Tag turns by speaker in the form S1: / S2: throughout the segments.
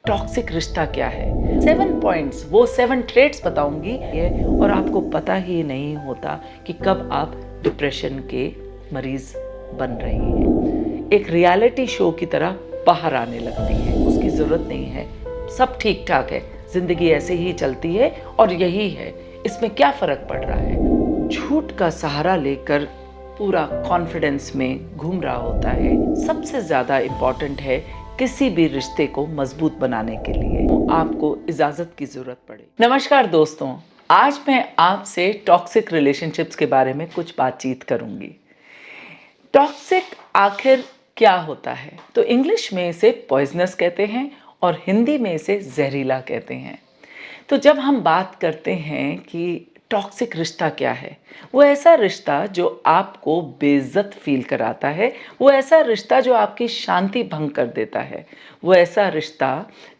S1: Toxic रिश्ता क्या है। 7 पॉइंट्स, वो 7 ट्रेट्स बताऊंगी ये, और आपको पता ही नहीं होता कि कब आप डिप्रेशन के मरीज बन रहे हैं। एक रियलिटी शो की तरह बाहर आने लगती है, उसकी ज़रूरत नहीं है, सब ठीक ठाक है, ज़िंदगी ऐसे ही चलती है और यही है, इसमें क्या फ़र्क पड़ रहा है। झूठ का सहारा लेकर पूरा कॉन्फिडेंस में घूम रहा होता है। सबसे ज़्यादा इम्पॉर्टेंट है किसी भी रिश्ते को मजबूत बनाने के लिए तो आपको इजाज़त की ज़रूरत पड़े। नमस्कार दोस्तों, आज मैं आपसे टॉक्सिक रिलेशनशिप्स के बारे में कुछ बातचीत करूंगी। टॉक्सिक आखिर क्या होता है? तो इंग्लिश में इसे पॉइजनस कहते हैं और हिंदी में इसे जहरीला कहते हैं। तो जब हम बात करते हैं कि टॉक्सिक रिश्ता क्या है, वो ऐसा रिश्ता जो आपको बेइज्जत फील कराता है, वो ऐसा रिश्ता जो आपकी शांति भंग कर देता है, वो ऐसा रिश्ता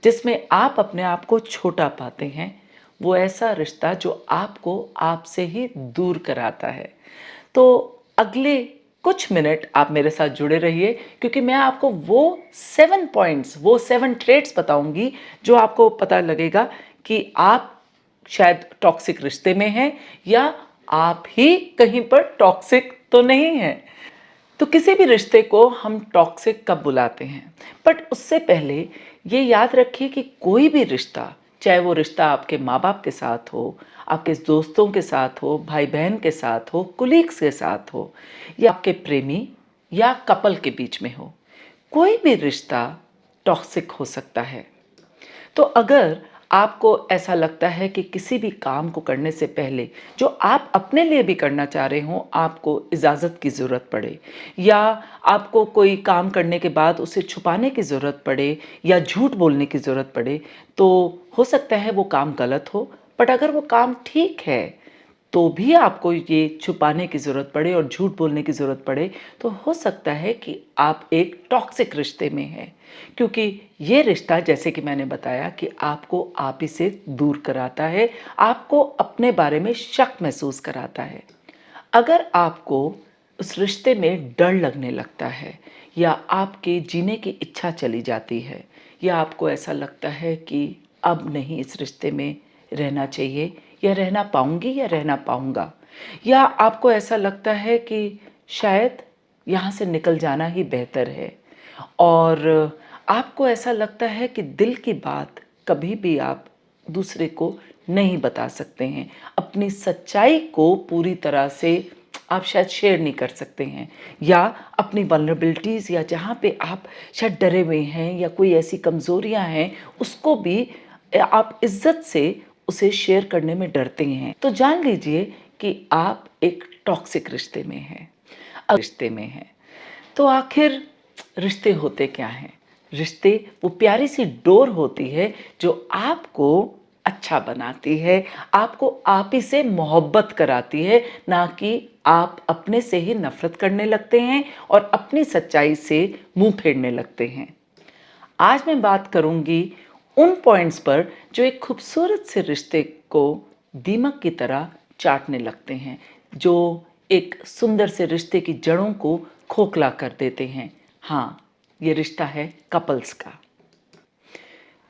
S1: जिसमें आप अपने आप को छोटा पाते हैं, वो ऐसा रिश्ता जो आपको आपसे ही दूर कराता है। तो अगले कुछ मिनट आप मेरे साथ जुड़े रहिए, क्योंकि मैं आपको वो 7 पॉइंट्स, वो 7 ट्रेट्स बताऊंगी जो आपको पता लगेगा कि आप शायद टॉक्सिक रिश्ते में हैं या आप ही कहीं पर टॉक्सिक तो नहीं हैं। तो किसी भी रिश्ते को हम टॉक्सिक कब बुलाते हैं? बट उससे पहले ये याद रखिए कि कोई भी रिश्ता, चाहे वो रिश्ता आपके माँ बाप के साथ हो, आपके दोस्तों के साथ हो, भाई बहन के साथ हो, कुलीग्स के साथ हो, या आपके प्रेमी या कपल के बीच में हो, कोई भी रिश्ता टॉक्सिक हो सकता है। तो अगर आपको ऐसा लगता है कि किसी भी काम को करने से पहले जो आप अपने लिए भी करना चाह रहे हो, आपको इजाज़त की ज़रूरत पड़े, या आपको कोई काम करने के बाद उसे छुपाने की ज़रूरत पड़े या झूठ बोलने की ज़रूरत पड़े, तो हो सकता है वो काम गलत हो। बट अगर वो काम ठीक है तो भी आपको ये छुपाने की ज़रूरत पड़े और झूठ बोलने की ज़रूरत पड़े, तो हो सकता है कि आप एक टॉक्सिक रिश्ते में हैं। क्योंकि ये रिश्ता, जैसे कि मैंने बताया, कि आपको आप ही से दूर कराता है, आपको अपने बारे में शक महसूस कराता है। अगर आपको उस रिश्ते में डर लगने लगता है, या आपके जीने की इच्छा चली जाती है, या आपको ऐसा लगता है कि अब नहीं इस रिश्ते में रहना चाहिए, या रहना पाऊंगी या रहना पाऊंगा, या आपको ऐसा लगता है कि शायद यहाँ से निकल जाना ही बेहतर है, और आपको ऐसा लगता है कि दिल की बात कभी भी आप दूसरे को नहीं बता सकते हैं, अपनी सच्चाई को पूरी तरह से आप शायद शेयर नहीं कर सकते हैं, या अपनी वल्नरेबिलिटीज़, या जहाँ पे आप शायद डरे हुए हैं या कोई ऐसी कमज़ोरियाँ हैं, उसको भी आप इज़्ज़त से उसे शेयर करने में डरते हैं, तो जान लीजिए कि आप एक टॉक्सिक रिश्ते में हैं। रिश्ते में हैं तो आखिर रिश्ते होते क्या हैं? रिश्ते वो प्यारी सी डोर होती है जो आपको अच्छा बनाती है, आपको आप ही से मोहब्बत कराती है, ना कि आप अपने से ही नफरत करने लगते हैं और अपनी सच्चाई से मुंह फेरने लगते हैं। आज मैं बात करूंगी उन पॉइंट्स पर जो एक खूबसूरत से रिश्ते को दीमक की तरह चाटने लगते हैं, जो एक सुंदर से रिश्ते की जड़ों को खोखला कर देते हैं। हाँ, ये रिश्ता है कपल्स का।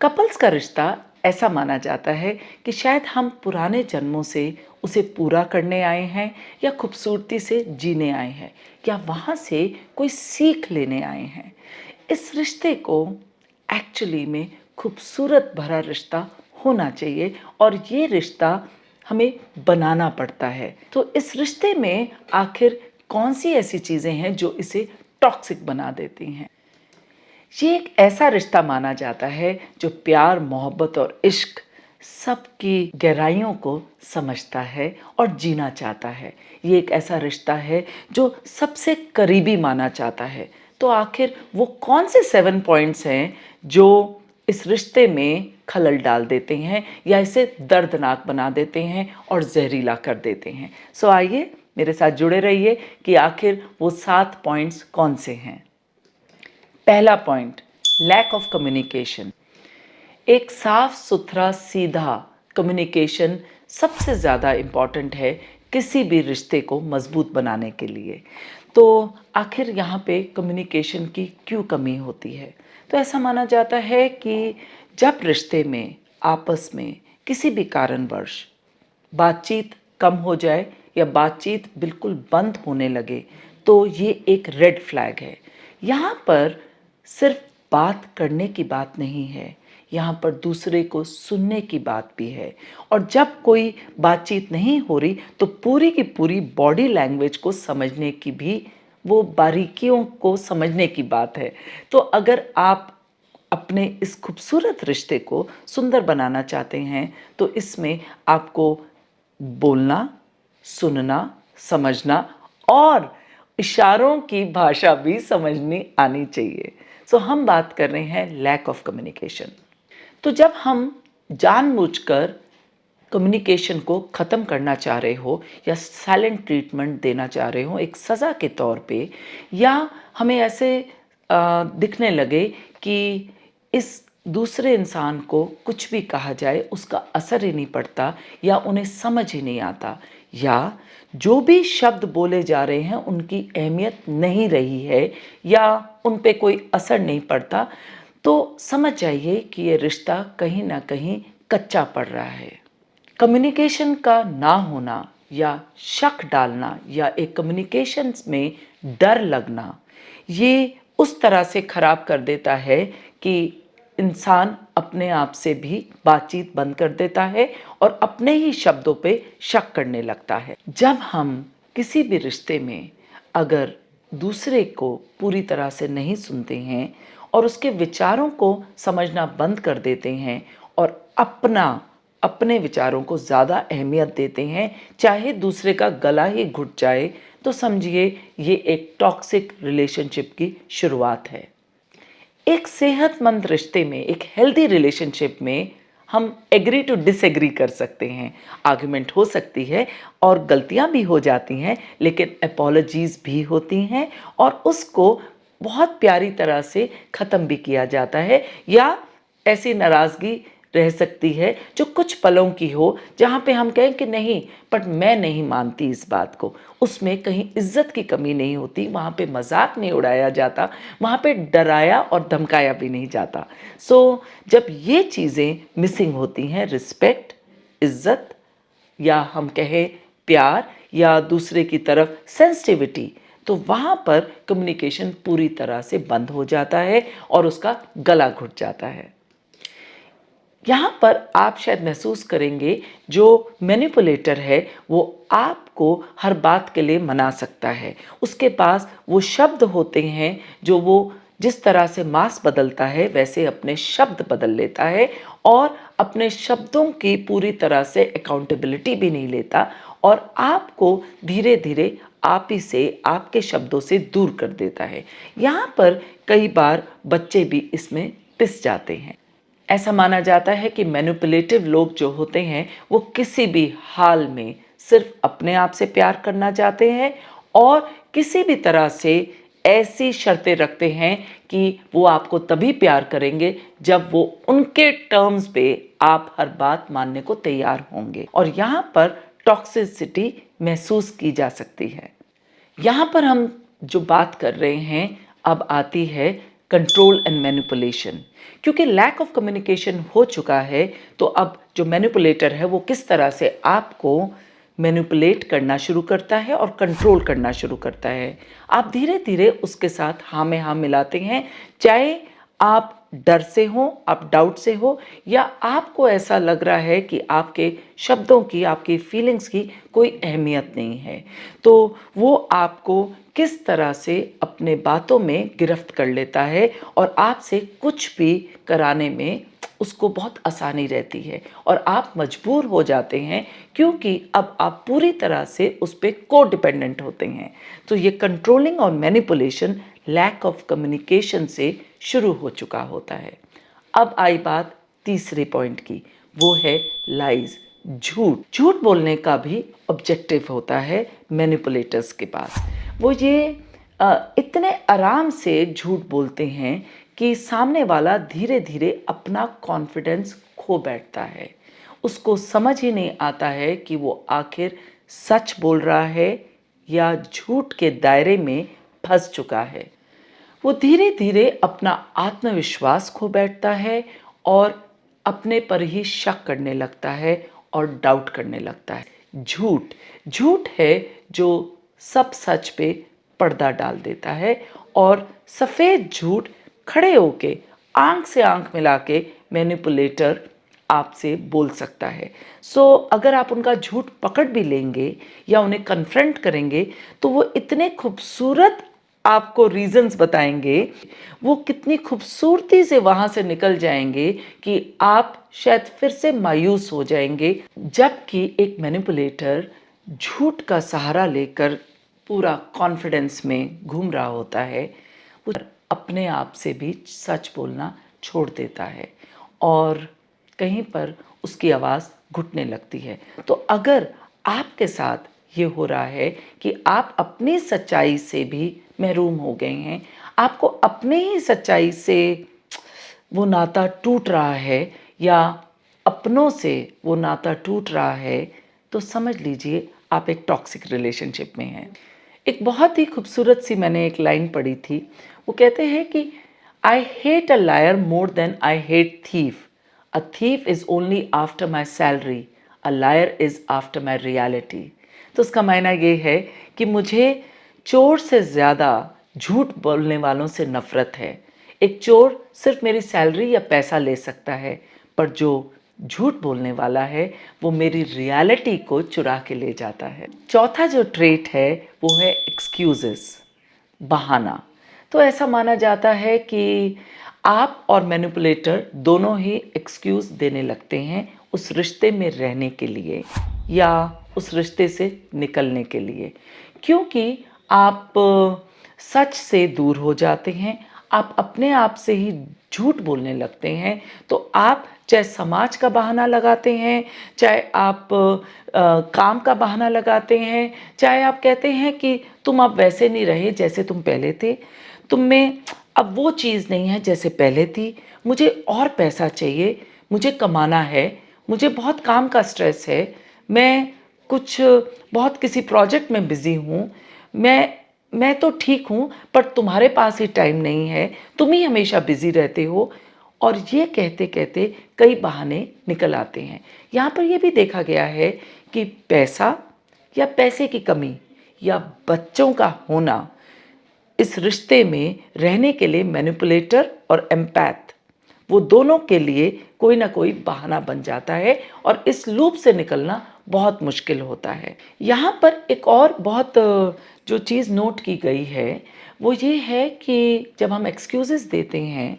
S1: कपल्स का रिश्ता ऐसा माना जाता है कि शायद हम पुराने जन्मों से उसे पूरा करने आए हैं, या खूबसूरती से जीने आए हैं, या वहाँ से कोई सीख लेने आए हैं। इस रिश्ते को एक्चुअली में खूबसूरत भरा रिश्ता होना चाहिए, और ये रिश्ता हमें बनाना पड़ता है। तो इस रिश्ते में आखिर कौन सी ऐसी चीज़ें हैं जो इसे टॉक्सिक बना देती हैं? ये एक ऐसा रिश्ता माना जाता है जो प्यार, मोहब्बत और इश्क सबकी गहराइयों को समझता है और जीना चाहता है। ये एक ऐसा रिश्ता है जो सबसे करीबी माना चाहता है। तो आखिर वो कौन से 7 पॉइंट्स हैं जो इस रिश्ते में खलल डाल देते हैं, या इसे दर्दनाक बना देते हैं और जहरीला कर देते हैं? सो आइए मेरे साथ जुड़े रहिए कि आखिर वो 7 पॉइंट्स कौन से हैं। पहला पॉइंट, लैक ऑफ कम्युनिकेशन। एक साफ सुथरा सीधा कम्युनिकेशन सबसे ज़्यादा इम्पॉर्टेंट है किसी भी रिश्ते को मजबूत बनाने के लिए। तो आखिर यहाँ पे कम्युनिकेशन की क्यों कमी होती है? तो ऐसा माना जाता है कि जब रिश्ते में आपस में किसी भी कारणवश बातचीत कम हो जाए या बातचीत बिल्कुल बंद होने लगे तो ये एक रेड फ्लैग है। यहाँ पर सिर्फ बात करने की बात नहीं है, यहाँ पर दूसरे को सुनने की बात भी है। और जब कोई बातचीत नहीं हो रही तो पूरी की पूरी बॉडी लैंग्वेज को समझने की भी, वो बारीकियों को समझने की बात है। तो अगर आप अपने इस खूबसूरत रिश्ते को सुंदर बनाना चाहते हैं तो इसमें आपको बोलना, सुनना, समझना और इशारों की भाषा भी समझनी आनी चाहिए। सो हम बात कर रहे हैं लैक ऑफ कम्युनिकेशन। तो जब हम जानबूझकर कम्युनिकेशन को ख़त्म करना चाह रहे हो या साइलेंट ट्रीटमेंट देना चाह रहे हो एक सज़ा के तौर पे, या हमें ऐसे दिखने लगे कि इस दूसरे इंसान को कुछ भी कहा जाए उसका असर ही नहीं पड़ता या उन्हें समझ ही नहीं आता, या जो भी शब्द बोले जा रहे हैं उनकी अहमियत नहीं रही है या उन पे कोई असर नहीं पड़ता, तो समझ जाइए कि ये रिश्ता कहीं ना कहीं कच्चा पड़ रहा है। कम्युनिकेशन का ना होना या शक डालना या एक कम्युनिकेशन में डर लगना, ये उस तरह से खराब कर देता है कि इंसान अपने आप से भी बातचीत बंद कर देता है और अपने ही शब्दों पे शक करने लगता है। जब हम किसी भी रिश्ते में अगर दूसरे को पूरी तरह से नहीं सुनते हैं और उसके विचारों को समझना बंद कर देते हैं और अपने विचारों को ज़्यादा अहमियत देते हैं, चाहे दूसरे का गला ही घुट जाए, तो समझिए ये एक टॉक्सिक रिलेशनशिप की शुरुआत है। एक सेहतमंद रिश्ते में, एक हेल्दी रिलेशनशिप में हम एग्री टू डिसएग्री कर सकते हैं, आर्गुमेंट हो सकती है और गलतियां भी हो जाती हैं, लेकिन अपॉलॉजीज भी होती हैं और उसको बहुत प्यारी तरह से ख़त्म भी किया जाता है। या ऐसी नाराज़गी रह सकती है जो कुछ पलों की हो, जहाँ पे हम कहें कि नहीं, बट मैं नहीं मानती इस बात को, उसमें कहीं इज्जत की कमी नहीं होती, वहाँ पे मजाक नहीं उड़ाया जाता, वहाँ पे डराया और धमकाया भी नहीं जाता। सो जब ये चीज़ें मिसिंग होती हैं, रिस्पेक्ट, इज्जत, या हम कहें प्यार, या दूसरे की तरफ सेंसिटिविटी, तो वहाँ पर कम्युनिकेशन पूरी तरह से बंद हो जाता है और उसका गला घुट जाता है। यहाँ पर आप शायद महसूस करेंगे जो मैनिपुलेटर है वो आपको हर बात के लिए मना सकता है, उसके पास वो शब्द होते हैं जो वो जिस तरह से मांस बदलता है वैसे अपने शब्द बदल लेता है और अपने शब्दों की पूरी तरह से अकाउंटेबिलिटी भी नहीं लेता और आपको धीरे धीरे आप ही से, आपके शब्दों से दूर कर देता है। यहाँ पर कई बार बच्चे भी इसमें पिस जाते हैं। ऐसा माना जाता है कि मैनिपुलेटिव लोग जो होते हैं वो किसी भी हाल में सिर्फ अपने आप से प्यार करना चाहते हैं और किसी भी तरह से ऐसी शर्तें रखते हैं कि वो आपको तभी प्यार करेंगे जब वो उनके टर्म्स पे आप हर बात मानने को तैयार होंगे, और यहाँ पर टॉक्सिसिटी महसूस की जा सकती है। यहाँ पर हम जो बात कर रहे हैं अब आती है कंट्रोल एंड मैनिपुलेशन। क्योंकि लैक ऑफ कम्युनिकेशन हो चुका है तो अब जो मैनिपुलेटर है वो किस तरह से आपको मैनिपुलेट करना शुरू करता है और कंट्रोल करना शुरू करता है। आप धीरे धीरे उसके साथ हाँ में हाँ मिलाते हैं, चाहे आप डर से हो, आप डाउट से हो, या आपको ऐसा लग रहा है कि आपके शब्दों की, आपकी फीलिंग्स की कोई अहमियत नहीं है, तो वो आपको किस तरह से अपने बातों में गिरफ्त कर लेता है और आपसे कुछ भी कराने में उसको बहुत आसानी रहती है और आप मजबूर हो जाते हैं क्योंकि अब आप पूरी तरह से उस पर को डिपेंडेंट होते हैं। तो ये कंट्रोलिंग और मैनिपुलेशन लैक ऑफ कम्युनिकेशन से शुरू हो चुका होता है। अब आई बात तीसरे पॉइंट की, वो है लाइज, झूठ। झूठ बोलने का भी ऑब्जेक्टिव होता है मैनिपुलेटर्स के पास। वो ये इतने आराम से झूठ बोलते हैं कि सामने वाला धीरे धीरे अपना कॉन्फिडेंस खो बैठता है, उसको समझ ही नहीं आता है कि वो आखिर सच बोल रहा है या झूठ के दायरे में फंस चुका है। वो धीरे धीरे अपना आत्मविश्वास खो बैठता है और अपने पर ही शक करने लगता है और डाउट करने लगता है। झूठ झूठ है जो सब सच पे पर्दा डाल देता है और सफ़ेद झूठ खड़े होके आंख से आंख मिला के मैनिपुलेटर आपसे बोल सकता है। अगर आप उनका झूठ पकड़ भी लेंगे या उन्हें कन्फ्रंट करेंगे तो वो इतने खूबसूरत आपको रीजंस बताएंगे, वो कितनी खूबसूरती से वहाँ से निकल जाएंगे कि आप शायद फिर से मायूस हो जाएंगे। जबकि एक मैनिपुलेटर झूठ का सहारा लेकर पूरा कॉन्फिडेंस में घूम रहा होता है, वो अपने आप से भी सच बोलना छोड़ देता है और कहीं पर उसकी आवाज़ घुटने लगती है। तो अगर आपके साथ ये हो रहा है कि आप अपनी सच्चाई से भी महरूम हो गए हैं, आपको अपने ही सच्चाई से वो नाता टूट रहा है या अपनों से वो नाता टूट रहा है, तो समझ लीजिए आप एक टॉक्सिक रिलेशनशिप में हैं। एक बहुत ही खूबसूरत सी मैंने एक लाइन पढ़ी थी। वो कहते हैं कि I hate a liar more than I hate thief. A thief is only after my salary, a liar is after my reality. तो उसका मायना ये है कि मुझे चोर से ज़्यादा झूठ बोलने वालों से नफ़रत है। एक चोर सिर्फ मेरी सैलरी या पैसा ले सकता है, पर जो झूठ बोलने वाला है वो मेरी रियलिटी को चुरा के ले जाता है। चौथा जो ट्रेट है वो है एक्सक्यूजेस, बहाना। तो ऐसा माना जाता है कि आप और मैनिपुलेटर दोनों ही एक्सक्यूज़ देने लगते हैं उस रिश्ते में रहने के लिए या उस रिश्ते से निकलने के लिए, क्योंकि आप सच से दूर हो जाते हैं, आप अपने आप से ही झूठ बोलने लगते हैं। तो आप चाहे समाज का बहाना लगाते हैं, चाहे आप काम का बहाना लगाते हैं, चाहे आप कहते हैं कि तुम अब वैसे नहीं रहे जैसे तुम पहले थे, तुम में अब वो चीज़ नहीं है जैसे पहले थी, मुझे और पैसा चाहिए, मुझे कमाना है, मुझे बहुत काम का स्ट्रेस है, मैं कुछ बहुत किसी प्रोजेक्ट में बिज़ी हूँ, मैं तो ठीक हूँ पर तुम्हारे पास ही टाइम नहीं है, तुम ही हमेशा बिज़ी रहते हो। और ये कहते कहते कई बहाने निकल आते हैं। यहाँ पर ये भी देखा गया है कि पैसा या पैसे की कमी या बच्चों का होना इस रिश्ते में रहने के लिए मैनिपुलेटर और एम्पैथ, वो दोनों के लिए कोई ना कोई बहाना बन जाता है और इस लूप से निकलना बहुत मुश्किल होता है। यहाँ पर एक और बहुत जो चीज़ नोट की गई है वो ये है कि जब हम एक्सक्यूज़ेस देते हैं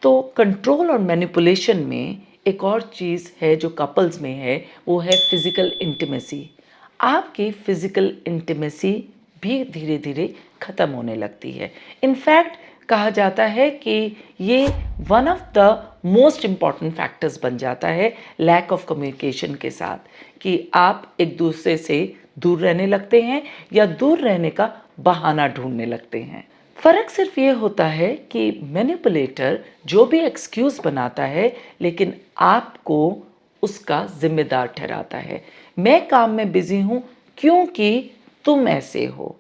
S1: तो कंट्रोल और मैनिपुलेशन में एक और चीज़ है जो कपल्स में है, वो है फिज़िकल इंटीमेसी। आपकी फिज़िकल इंटीमेसी भी धीरे धीरे ख़त्म होने लगती है। इनफैक्ट कहा जाता है कि ये one of the most important factors बन जाता है लैक ऑफ कम्युनिकेशन के साथ, कि आप एक दूसरे से दूर रहने लगते हैं या दूर रहने का बहाना ढूंढने लगते हैं। फ़र्क सिर्फ ये होता है कि मैनिपुलेटर जो भी एक्सक्यूज़ बनाता है लेकिन आपको उसका ज़िम्मेदार ठहराता है। मैं काम में बिज़ी हूँ क्योंकि तुम ऐसे हो।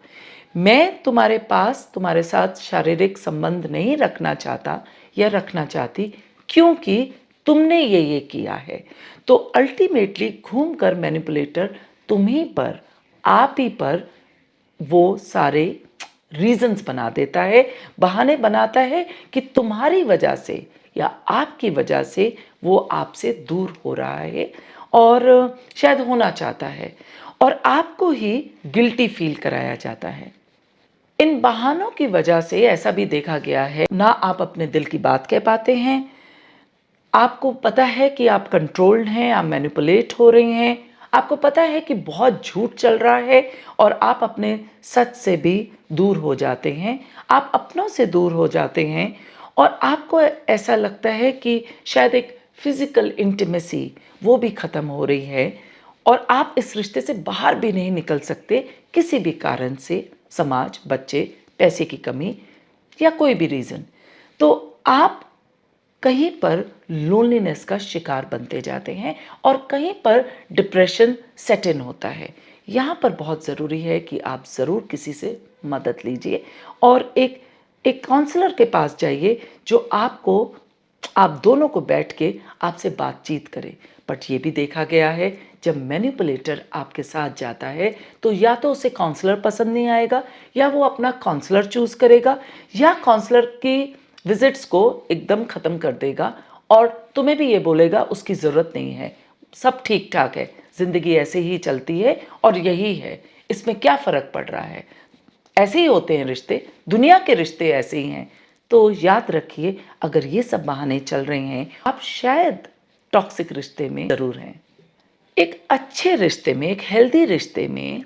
S1: मैं तुम्हारे पास तुम्हारे साथ शारीरिक संबंध नहीं रखना चाहता या रखना चाहती क्योंकि तुमने ये किया है। तो अल्टीमेटली घूमकर मैनिपुलेटर तुम ही पर, आप ही पर वो सारे रीजंस बना देता है, बहाने बनाता है कि तुम्हारी वजह से या आपकी वजह से वो आपसे दूर हो रहा है और शायद होना चाहता है और आपको ही गिल्टी फील कराया जाता है। इन बहानों की वजह से ऐसा भी देखा गया है, ना आप अपने दिल की बात कह पाते हैं, आपको पता है कि आप कंट्रोल्ड हैं, आप मैनिपुलेट हो रही हैं, आपको पता है कि बहुत झूठ चल रहा है और आप अपने सच से भी दूर हो जाते हैं, आप अपनों से दूर हो जाते हैं और आपको ऐसा लगता है कि शायद एक फिज़िकल इंटीमेसी वो भी ख़त्म हो रही है और आप इस रिश्ते से बाहर भी नहीं निकल सकते किसी भी कारण से, समाज, बच्चे, पैसे की कमी या कोई भी रीज़न। तो आप कहीं पर लोनलीनेस का शिकार बनते जाते हैं और कहीं पर डिप्रेशन सेट इन होता है। यहाँ पर बहुत ज़रूरी है कि आप ज़रूर किसी से मदद लीजिए और एक काउंसलर के पास जाइए जो आपको आप दोनों को बैठ के आपसे बातचीत करें। बट ये भी देखा गया है, जब मैनिपुलेटर आपके साथ जाता है तो या तो उसे काउंसलर पसंद नहीं आएगा, या वो अपना काउंसलर चूज करेगा, या काउंसलर की विजिट्स को एकदम ख़त्म कर देगा और तुम्हें भी ये बोलेगा उसकी ज़रूरत नहीं है, सब ठीक ठाक है, ज़िंदगी ऐसे ही चलती है और यही है, इसमें क्या फ़र्क पड़ रहा है। ऐसे ही होते हैं रिश्ते, दुनिया के रिश्ते ऐसे ही हैं। तो याद रखिए, अगर ये सब बहाने चल रहे हैं, आप शायद टॉक्सिक रिश्ते में ज़रूर हैं। एक अच्छे रिश्ते में, एक हेल्दी रिश्ते में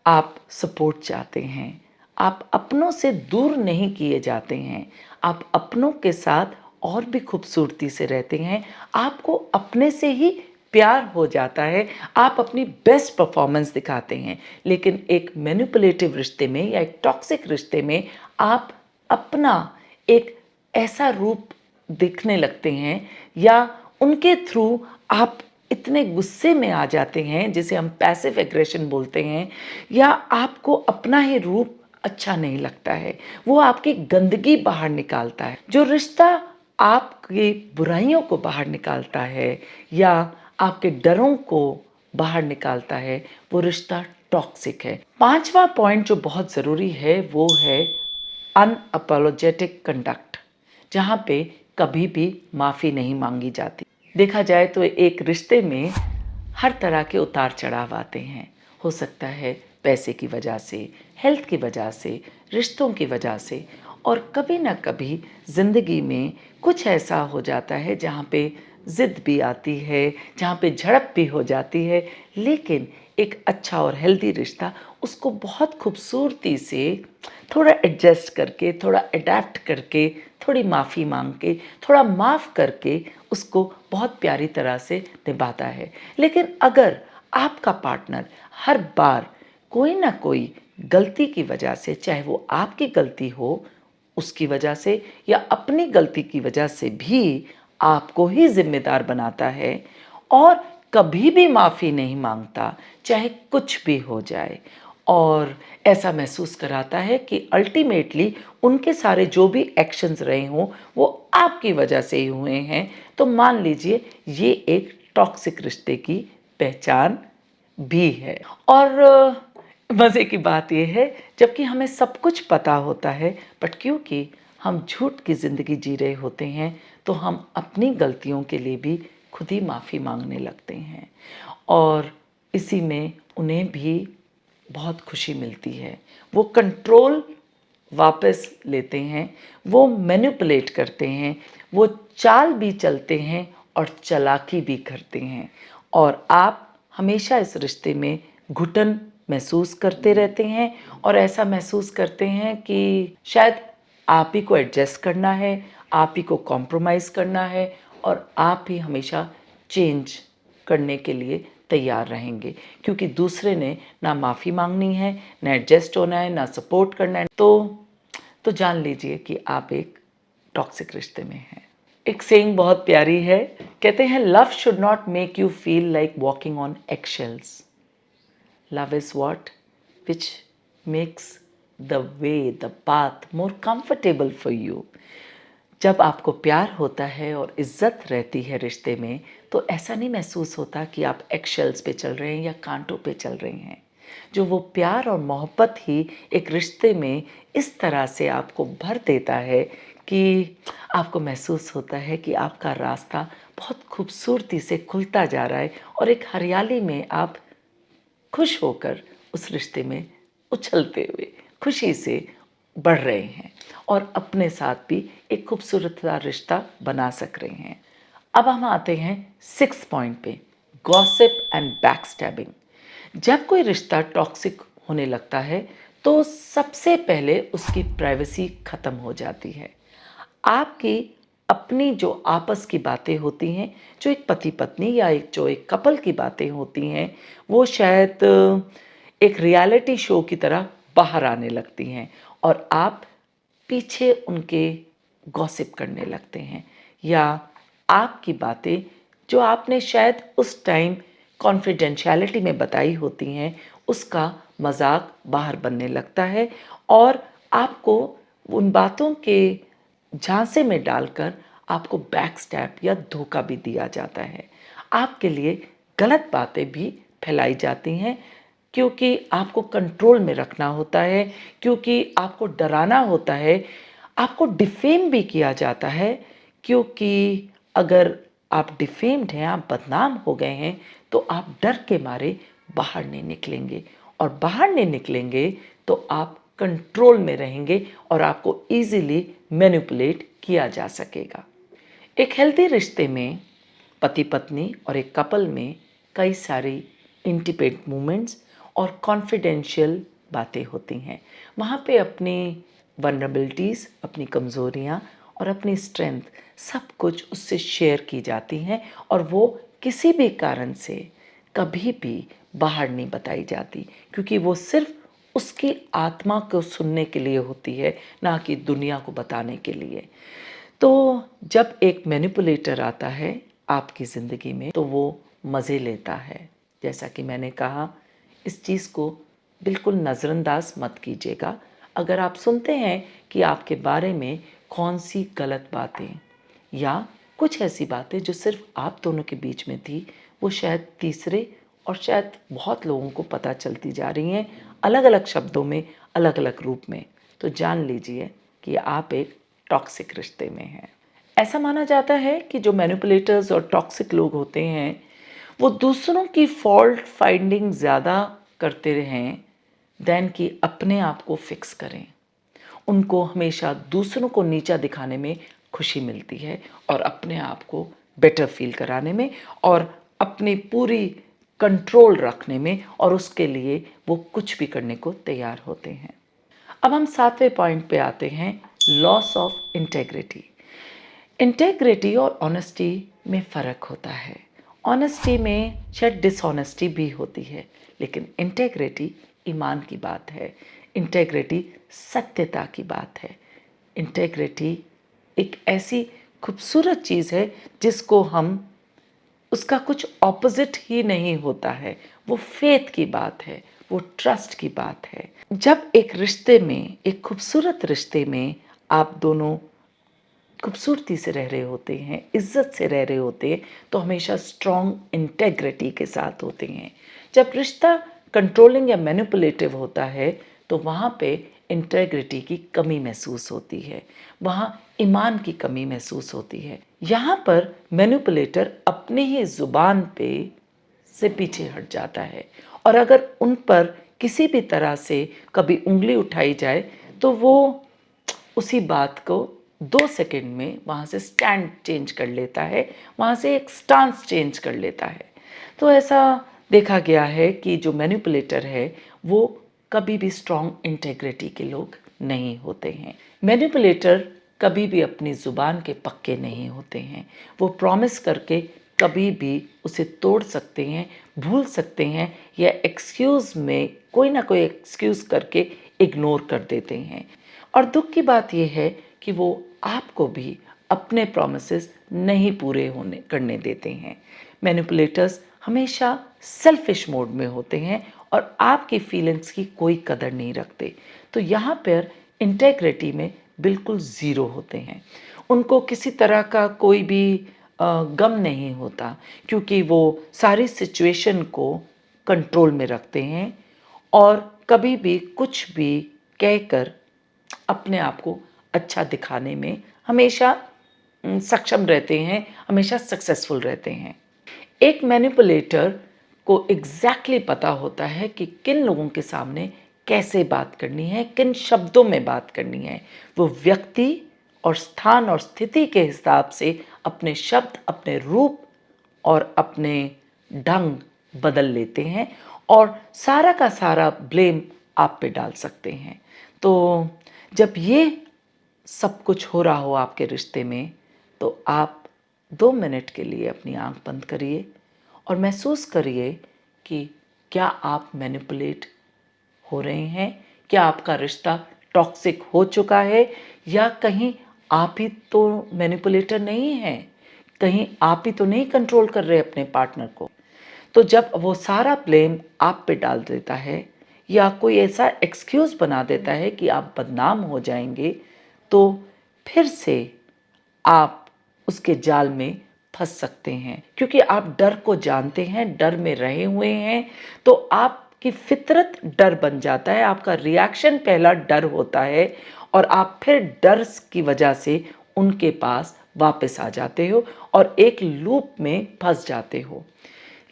S1: आप सपोर्ट चाहते हैं, आप अपनों से दूर नहीं किए जाते हैं, आप अपनों के साथ और भी खूबसूरती से रहते हैं, आपको अपने से ही प्यार हो जाता है, आप अपनी बेस्ट परफॉर्मेंस दिखाते हैं। लेकिन एक मैनिपुलेटिव रिश्ते में या एक टॉक्सिक रिश्ते में आप अपना एक ऐसा रूप दिखने लगते हैं, या उनके थ्रू आप इतने गुस्से में आ जाते हैं, जिसे हम पैसिव एग्रेशन बोलते हैं, या आपको अपना ही रूप अच्छा नहीं लगता है, वो आपकी गंदगी बाहर निकालता है। जो रिश्ता आपकी बुराइयों को बाहर निकालता है या आपके डरों को बाहर निकालता है, वो रिश्ता टॉक्सिक है। पांचवा पॉइंट जो बहुत ज़रूरी है वो है अनअपोलोजेटिक कंडक्ट, जहाँ पे कभी भी माफ़ी नहीं मांगी जाती। देखा जाए तो एक रिश्ते में हर तरह के उतार चढ़ाव आते हैं। हो सकता है पैसे की वजह से, हेल्थ की वजह से, रिश्तों की वजह से, और कभी ना कभी ज़िंदगी में कुछ ऐसा हो जाता है जहाँ पे ज़िद भी आती है, जहाँ पे झड़प भी हो जाती है। लेकिन एक अच्छा और हेल्दी रिश्ता उसको बहुत खूबसूरती से थोड़ा एडजस्ट करके, थोड़ा अडेप्ट करके, थोड़ी माफ़ी मांग के, थोड़ा माफ़ करके उसको बहुत प्यारी तरह से निभाता है। लेकिन अगर आपका पार्टनर हर बार कोई ना कोई गलती की वजह से, चाहे वो आपकी गलती हो उसकी वजह से या अपनी गलती की वजह से भी आपको ही जिम्मेदार बनाता है और कभी भी माफ़ी नहीं मांगता, चाहे कुछ भी हो जाए, और ऐसा महसूस कराता है कि अल्टीमेटली उनके सारे जो भी एक्शंस रहे हों वो आपकी वजह से ही हुए हैं, तो मान लीजिए ये एक टॉक्सिक रिश्ते की पहचान भी है। और मज़े की बात ये है, जबकि हमें सब कुछ पता होता है, बट क्योंकि हम झूठ की ज़िंदगी जी रहे होते हैं तो हम अपनी गलतियों के लिए भी खुद ही माफ़ी मांगने लगते हैं, और इसी में उन्हें भी बहुत खुशी मिलती है। वो कंट्रोल वापस लेते हैं, वो मैनिपुलेट करते हैं, वो चाल भी चलते हैं और चालाकी भी करते हैं, और आप हमेशा इस रिश्ते में घुटन महसूस करते रहते हैं और ऐसा महसूस करते हैं कि शायद आप ही को एडजस्ट करना है, आप ही को कॉम्प्रोमाइज़ करना है, और आप ही हमेशा चेंज करने के लिए तैयार रहेंगे, क्योंकि दूसरे ने ना माफ़ी मांगनी है, ना एडजस्ट होना है, ना सपोर्ट करना है। तो जान लीजिए कि आप एक टॉक्सिक रिश्ते में हैं। एक सेइंग बहुत प्यारी है, कहते हैं love should not make you feel like walking on eggshells. Love is what which makes the way, the path more comfortable for you. जब आपको प्यार होता है और इज्जत रहती है रिश्ते में, तो ऐसा नहीं महसूस होता कि आप एक्शेल्स पे चल रहे हैं या कांटों पे चल रहे हैं। जो वो प्यार और मोहब्बत ही एक रिश्ते में इस तरह से आपको भर देता है कि आपको महसूस होता है कि आपका रास्ता बहुत खूबसूरती से खुलता जा रहा है, और एक हरियाली में आप खुश होकर उस रिश्ते में उछलते हुए खुशी से बढ़ रहे हैं और अपने साथ भी एक खूबसूरत सा रिश्ता बना सक रहे हैं। अब हम आते हैं 6 पॉइंट पे, गॉसिप एंड बैकस्टैबिंग। जब कोई रिश्ता टॉक्सिक होने लगता है तो सबसे पहले उसकी प्राइवेसी खत्म हो जाती है। आपकी अपनी जो आपस की बातें होती हैं, जो एक पति पत्नी या एक कपल की बातें होती हैं, वो शायद एक रियलिटी शो की तरह बाहर आने लगती हैं, और आप पीछे उनके गॉसिप करने लगते हैं, या आपकी बातें जो आपने शायद उस टाइम कॉन्फिडेंशियलिटी में बताई होती हैं, उसका मजाक बाहर बनने लगता है, और आपको उन बातों के झांसे में डालकर आपको बैक स्टैप या धोखा भी दिया जाता है। आपके लिए गलत बातें भी फैलाई जाती हैं क्योंकि आपको कंट्रोल में रखना होता है, क्योंकि आपको डराना होता है, आपको डिफेम भी किया जाता है क्योंकि अगर आप डिफेम्ड हैं, आप बदनाम हो गए हैं, तो आप डर के मारे बाहर नहीं निकलेंगे और बाहर नहीं निकलेंगे तो आप कंट्रोल में रहेंगे और आपको ईज़िली मैनिपुलेट किया जा सकेगा। एक हेल्दी रिश्ते में पति पत्नी और एक कपल में कई सारी इंटीमेट मोमेंट्स और कॉन्फिडेंशियल बातें होती हैं। वहाँ पे अपनी वल्नरेबिलिटीज़, अपनी कमज़ोरियाँ और अपनी स्ट्रेंथ सब कुछ उससे शेयर की जाती हैं और वो किसी भी कारण से कभी भी बाहर नहीं बताई जाती क्योंकि वो सिर्फ उसकी आत्मा को सुनने के लिए होती है, ना कि दुनिया को बताने के लिए। तो जब एक मैनिपुलेटर आता है आपकी ज़िंदगी में तो वो मज़े लेता है। जैसा कि मैंने कहा, इस चीज़ को बिल्कुल नज़रअंदाज मत कीजिएगा। अगर आप सुनते हैं कि आपके बारे में कौन सी गलत बातें या कुछ ऐसी बातें जो सिर्फ आप दोनों के बीच में थी, वो शायद तीसरे और शायद बहुत लोगों को पता चलती जा रही हैं, अलग-अलग शब्दों में, अलग-अलग रूप में, तो जान लीजिए कि आप एक टॉक्सिक रिश्ते में हैं। ऐसा माना जाता है कि जो मैनिपुलेटर्स और टॉक्सिक लोग होते हैं, वो दूसरों की फॉल्ट फाइंडिंग ज़्यादा करते रहें दैन कि अपने आप को फिक्स करें। उनको हमेशा दूसरों को नीचा दिखाने में खुशी मिलती है और अपने आप को बेटर फील कराने में और अपनी पूरी कंट्रोल रखने में, और उसके लिए वो कुछ भी करने को तैयार होते हैं। अब हम 7वें पॉइंट पे आते हैं, लॉस ऑफ इंटेग्रिटी। इंटेग्रिटी और ऑनेस्टी में फ़र्क होता है। ऑनेस्टी में शायद डिसऑनेस्टी भी होती है, लेकिन इंटेग्रिटी ईमान की बात है। इंटेग्रिटी सत्यता की बात है। इंटेग्रिटी एक ऐसी खूबसूरत चीज़ है जिसको हम, उसका कुछ ऑपोजिट ही नहीं होता है। वो फेथ की बात है, वो ट्रस्ट की बात है। जब एक रिश्ते में, एक खूबसूरत रिश्ते में आप दोनों खूबसूरती से रह रहे होते हैं, इज्जत से रह रहे होते हैं, तो हमेशा स्ट्रॉन्ग इंटेग्रिटी के साथ होते हैं। जब रिश्ता कंट्रोलिंग या मैनिपुलेटिव होता है तो वहाँ पे इंटेग्रिटी की कमी महसूस होती है, वहाँ ईमान की कमी महसूस होती है। यहाँ पर मैनिपुलेटर अपने ही ज़ुबान पे से पीछे हट जाता है और अगर उन पर किसी भी तरह से कभी उंगली उठाई जाए तो वो उसी बात को 2 सेकंड में वहाँ से स्टैंड चेंज कर लेता है, वहाँ से एक स्टांस चेंज कर लेता है। तो ऐसा देखा गया है कि जो मैनिपुलेटर है वो कभी भी स्ट्रॉन्ग इंटेग्रिटी के लोग नहीं होते हैं। मैनिपुलेटर कभी भी अपनी ज़ुबान के पक्के नहीं होते हैं। वो प्रॉमिस करके कभी भी उसे तोड़ सकते हैं, भूल सकते हैं या एक्सक्यूज़ में कोई ना कोई एक्सक्यूज़ करके इग्नोर कर देते हैं। और दुख की बात यह है कि वो आपको भी अपने प्रॉमिसेस नहीं पूरे होने करने देते हैं। मैनिपुलेटर्स हमेशा सेल्फिश मोड में होते हैं और आपकी फीलिंग्स की कोई कदर नहीं रखते। तो यहाँ पर इंटेग्रिटी में बिल्कुल ज़ीरो होते हैं। उनको किसी तरह का कोई भी गम नहीं होता क्योंकि वो सारी सिचुएशन को कंट्रोल में रखते हैं और कभी भी कुछ भी कहकर अपने आप को अच्छा दिखाने में हमेशा सक्षम रहते हैं, हमेशा सक्सेसफुल रहते हैं। एक मैनिपुलेटर को एग्जैक्टली पता होता है कि किन लोगों के सामने कैसे बात करनी है, किन शब्दों में बात करनी है। वो व्यक्ति और स्थान और स्थिति के हिसाब से अपने शब्द, अपने रूप और अपने ढंग बदल लेते हैं और सारा का सारा ब्लेम आप पे डाल सकते हैं। तो जब ये सब कुछ हो रहा हो आपके रिश्ते में तो आप 2 मिनट के लिए अपनी आंख बंद करिए और महसूस करिए कि क्या आप मैनिपुलेट हो रहे हैं, क्या आपका रिश्ता टॉक्सिक हो चुका है या कहीं आप ही तो मैनिपुलेटर नहीं हैं, कहीं आप ही तो नहीं कंट्रोल कर रहे अपने पार्टनर को। तो जब वो सारा ब्लेम आप पे डाल देता है या कोई ऐसा एक्सक्यूज़ बना देता है कि आप बदनाम हो जाएंगे, तो फिर से आप उसके जाल में फंस सकते हैं, क्योंकि आप डर को जानते हैं, डर में रहे हुए हैं, तो आपकी फितरत डर बन जाता है, आपका रिएक्शन पहला डर होता है और आप फिर डर की वजह से उनके पास वापस आ जाते हो और एक लूप में फंस जाते हो।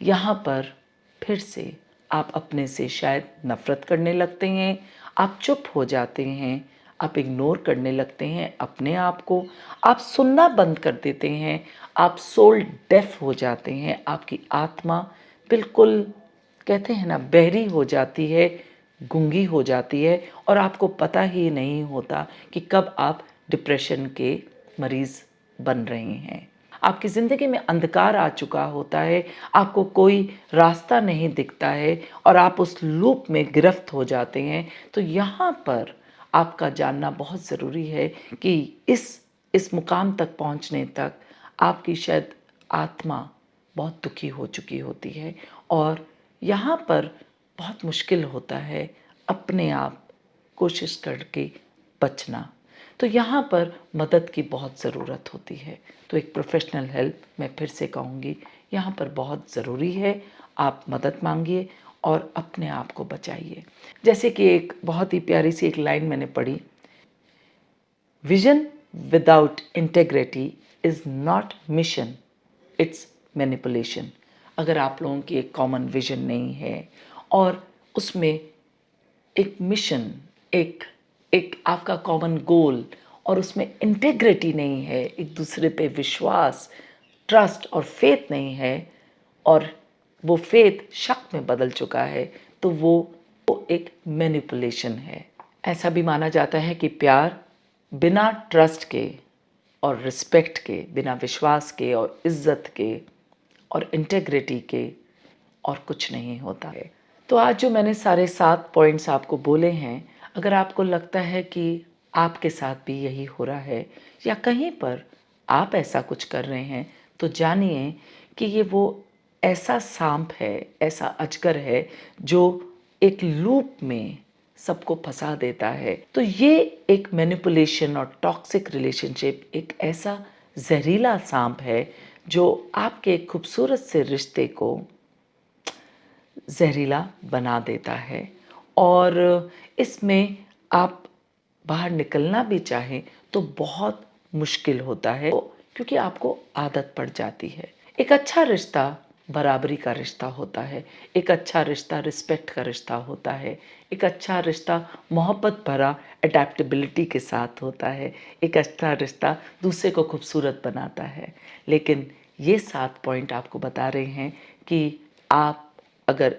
S1: यहाँ पर फिर से आप अपने से शायद नफ़रत करने लगते हैं, आप चुप हो जाते हैं, आप इग्नोर करने लगते हैं अपने आप को, आप सुनना बंद कर देते हैं, आप सोल डेफ हो जाते हैं, आपकी आत्मा बिल्कुल कहते हैं ना बहरी हो जाती है, गूंगी हो जाती है और आपको पता ही नहीं होता कि कब आप डिप्रेशन के मरीज़ बन रहे हैं। आपकी ज़िंदगी में अंधकार आ चुका होता है, आपको कोई रास्ता नहीं दिखता है और आप उस लूप में गिरफ्त हो जाते हैं। तो यहाँ पर आपका जानना बहुत ज़रूरी है कि इस मुकाम तक पहुँचने तक आपकी शायद आत्मा बहुत दुखी हो चुकी होती है और यहाँ पर बहुत मुश्किल होता है अपने आप कोशिश करके बचना। तो यहाँ पर मदद की बहुत ज़रूरत होती है। तो एक प्रोफ़ेशनल हेल्प मैं फिर से कहूँगी यहाँ पर बहुत ज़रूरी है। आप मदद माँगिए और अपने आप को बचाइए। जैसे कि एक बहुत ही प्यारी सी एक लाइन मैंने पढ़ी, vision without integrity is not mission, it's manipulation. अगर आप लोगों की एक कॉमन विज़न नहीं है और उसमें एक मिशन, एक एक आपका कॉमन गोल और उसमें इंटेग्रिटी नहीं है, एक दूसरे पे विश्वास, ट्रस्ट और फेथ नहीं है और वो फेथ शक में बदल चुका है, तो वो एक मैनिपुलेशन है। ऐसा भी माना जाता है कि प्यार बिना ट्रस्ट के और रिस्पेक्ट के, बिना विश्वास के और इज्जत के और इंटेग्रिटी के और कुछ नहीं होता है। तो आज जो मैंने सारे 7 पॉइंट्स आपको बोले हैं, अगर आपको लगता है कि आपके साथ भी यही हो रहा है या कहीं पर आप ऐसा कुछ कर रहे हैं, तो जानिए कि ये वो ऐसा सांप है, ऐसा अजगर है जो एक लूप में सबको फंसा देता है। तो ये एक मैनिपुलेशन और टॉक्सिक रिलेशनशिप एक ऐसा जहरीला सांप है जो आपके एक खूबसूरत से रिश्ते को जहरीला बना देता है और इसमें आप बाहर निकलना भी चाहें तो बहुत मुश्किल होता है, क्योंकि आपको आदत पड़ जाती है। एक अच्छा रिश्ता बराबरी का रिश्ता होता है, एक अच्छा रिश्ता रिस्पेक्ट का रिश्ता होता है, एक अच्छा रिश्ता मोहब्बत भरा अडेप्टेबिलिटी के साथ होता है, एक अच्छा रिश्ता दूसरे को खूबसूरत बनाता है। लेकिन ये 7 पॉइंट आपको बता रहे हैं कि आप अगर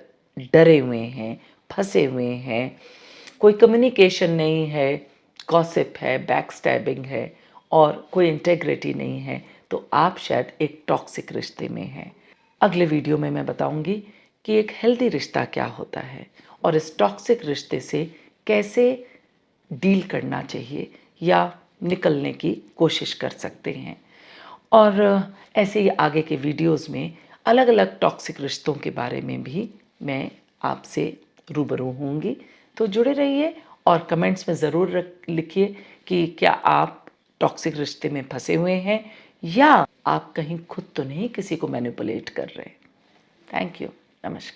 S1: डरे हुए हैं, फंसे हुए हैं, कोई कम्युनिकेशन नहीं है, गॉसिप है, बैकस्टैबिंग है और कोई इंटेग्रिटी नहीं है, तो आप शायद एक टॉक्सिक रिश्ते में हैं। अगले वीडियो में मैं बताऊंगी कि एक हेल्दी रिश्ता क्या होता है और इस टॉक्सिक रिश्ते से कैसे डील करना चाहिए या निकलने की कोशिश कर सकते हैं। और ऐसे ही आगे के वीडियोस में अलग अलग टॉक्सिक रिश्तों के बारे में भी मैं आपसे रूबरू होंगी। तो जुड़े रहिए और कमेंट्स में ज़रूर लिखिए कि क्या आप टॉक्सिक रिश्ते में फंसे हुए हैं या आप कहीं खुद तो नहीं किसी को मैनिपुलेट कर रहे हैं। Thank you. नमस्कार।